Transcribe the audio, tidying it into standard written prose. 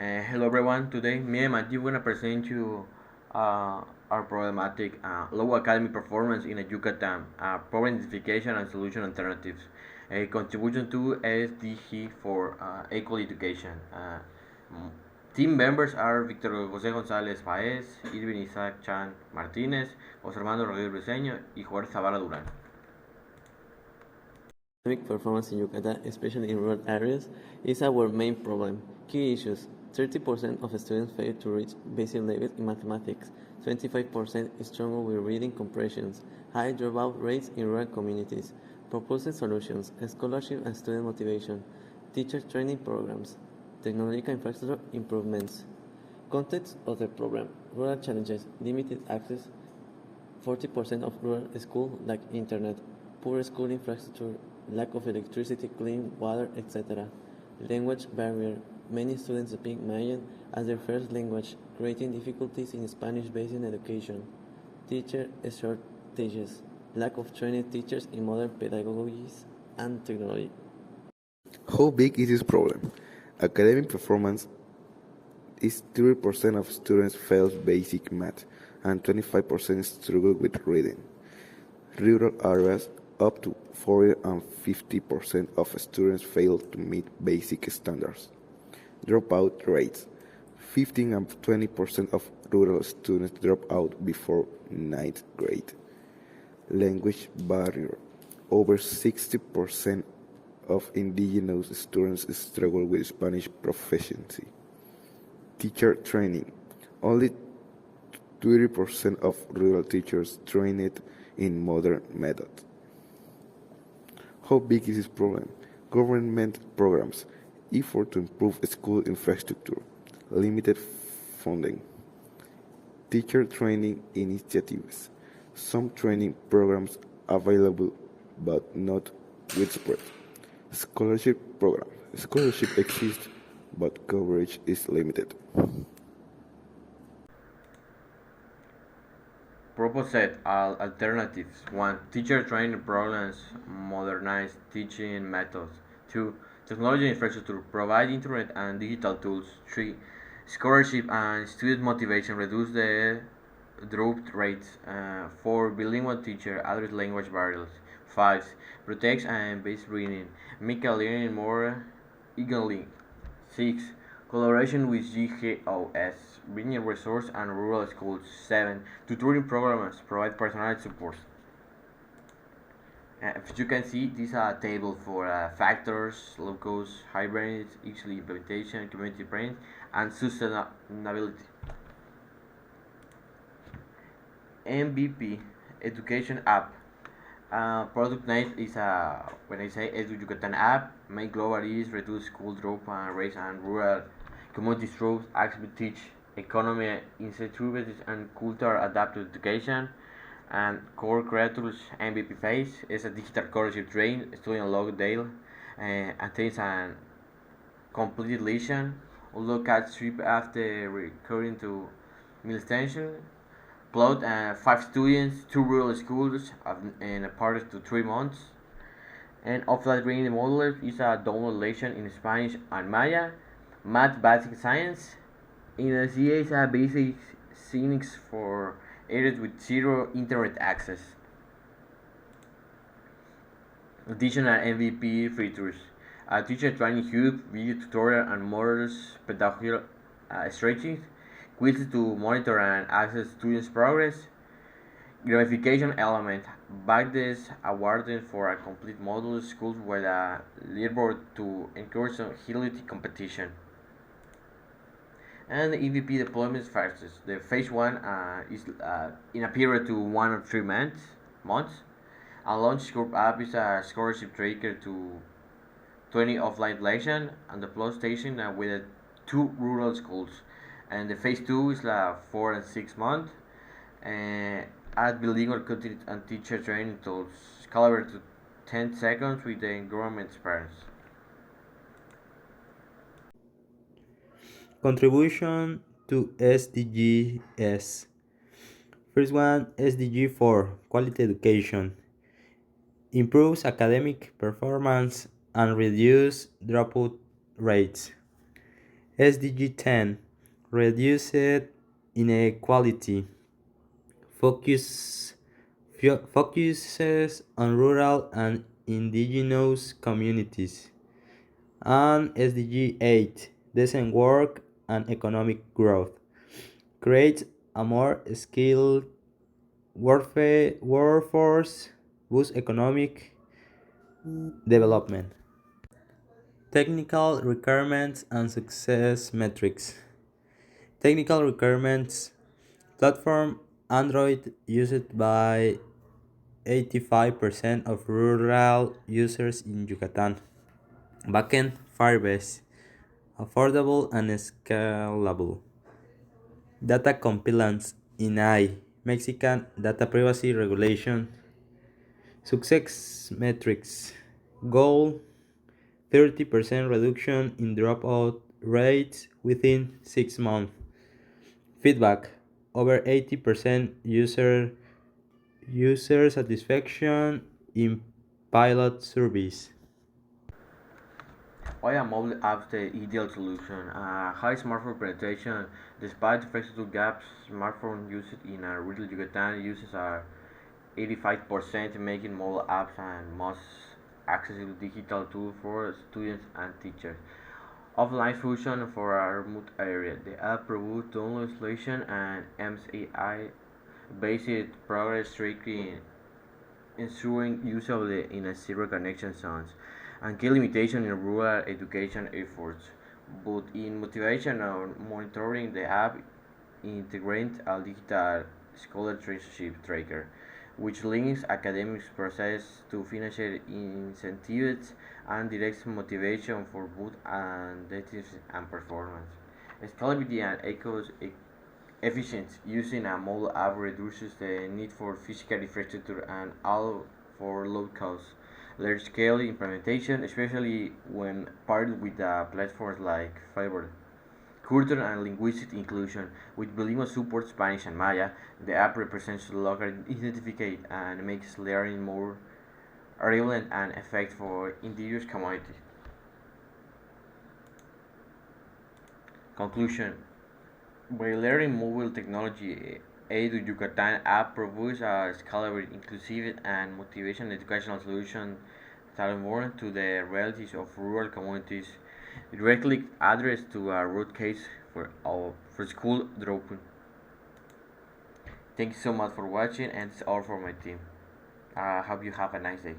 Hello everyone. Today, me and Matthew gonna present you our problematic low academic performance in a Yucatan, problem identification and solution alternatives, a contribution to SDG for equal education. M- Team members are Victor José González Paez, Irvin Isaac Chan Martínez, José Armando Rodríguez Briceño y Jorge Zavala Durán. Academic performance in Yucatan, especially in rural areas, is our main problem. Key issues: 30% of students fail to reach basic levels in mathematics, 25% struggle with reading comprehensions, high dropout rates in rural communities. Proposed solutions: scholarship and student motivation, teacher training programs, technological infrastructure improvements. Context of the program: rural challenges, limited access, 40% of rural schools lack internet, poor school infrastructure, lack of electricity, clean water, etc. Language barrier. Many students speak Mayan as their first language, creating difficulties in Spanish-based education. Teacher shortages. Lack of trained teachers in modern pedagogies and technology. How big is this problem? Academic performance is 30% of students fail basic math and 25% struggle with reading. Rural areas, up to 40 and 50% of students fail to meet basic standards. Dropout rates: 15 and 20% of rural students drop out before ninth grade. Language barrier: over 60% of indigenous students struggle with Spanish proficiency. Teacher training: only 20% of rural teachers trained in modern methods. How big is this problem? Government programs, effort to improve school infrastructure, limited funding. Teacher training initiatives, some training programs available but not widespread. Scholarship program, scholarship exists but coverage is limited. Proposed alternatives: 1. Teacher training programs, modernize teaching methods. 2. Technology infrastructure, provide internet and digital tools. 3. Scholarship and student motivation, reduce the dropout rates. 4. Bilingual teacher, address language barriers. 5. Protect and base reading, make learning more eagerly. 6. Collaboration with GKOS, bringing resource and rural schools. 7. Tutoring programs, provide personalized support. As you can see, this is a table for factors, locals, hybrids, easily implementation, community brains, and sustainability. MVP education app. Product name is when I say Edu Yucatan app, make global ease, reduce school drop and raise and rural community strokes, actively teach economy, incentives and culture adapted education, and core creators MVP phase is a digital scholarship train, student log Dale, attains an complete lesion, although cat strip after recurring to mill extension. Plot 5 students, 2 rural schools, and a part to 3 months. And offline reading modeler is a download lesson in Spanish and Maya, math, basic science. In a CA is a basic cynics for areas with zero internet access. Additional MVP features: a teacher training hub, video tutorial and models, pedagogical strategies, quizzes to monitor and access students' progress, gamification element, badges awarded for a complete module, schools with a leaderboard to encourage agility competition. And the EVP deployment phases. The phase one is in a period to 1 or 3 months. A launch group app is a scholarship tracker to 20 offline lessons and the plus station with 2 rural schools. And the phase two is 4 and 6 months. Add bilingual content and teacher training tools. Calibrate to 10 seconds with the government parents. Contribution to SDGs. First one, SDG 4, quality education. Improves academic performance and reduce dropout rates. SDG 10 reduced inequality, focus, focuses on rural and indigenous communities. And SDG 8 decent work and economic growth, creates a more skilled workforce, boosts economic development. Technical requirements and success metrics. Technical requirements: platform Android used by 85% of rural users in Yucatan. Backend Firebase, affordable and scalable. Data compliance INAI, Mexican Data Privacy Regulation. Success metrics: goal 30% reduction in dropout rates within 6 months. Feedback: over 80% user satisfaction in pilot surveys. Why are mobile apps the ideal solution? High smartphone penetration. Despite the factual gaps, smartphone usage in rural Yucatan uses are 85%, making mobile apps and most accessible digital tool for students and teachers. Offline function for a remote area. The app promotes download installation and MCI based progress strictly ensuring usability in a zero connection zones and key limitation in rural education efforts. But in motivation or monitoring the app integrates a digital scholarship tracker, which links academic process to financial incentives and directs motivation for both athletics and performance. Scalability and efficiency using a mobile app reduces the need for physical infrastructure and allows for low cost, large scale implementation, especially when paired with platforms like Fiverr. Cultural and linguistic inclusion. With Bilingüe supports Spanish and Maya, the app represents local identity and makes learning more relevant and effective for indigenous communities. Conclusion: by learning mobile technology, Edu Yucatan app provides a scalable, inclusive, and motivational educational solution tailored to the realities of rural communities, directly addressed to a root case for school dropping. Thank you so much for watching, and it's all for my team. Hope you have a nice day.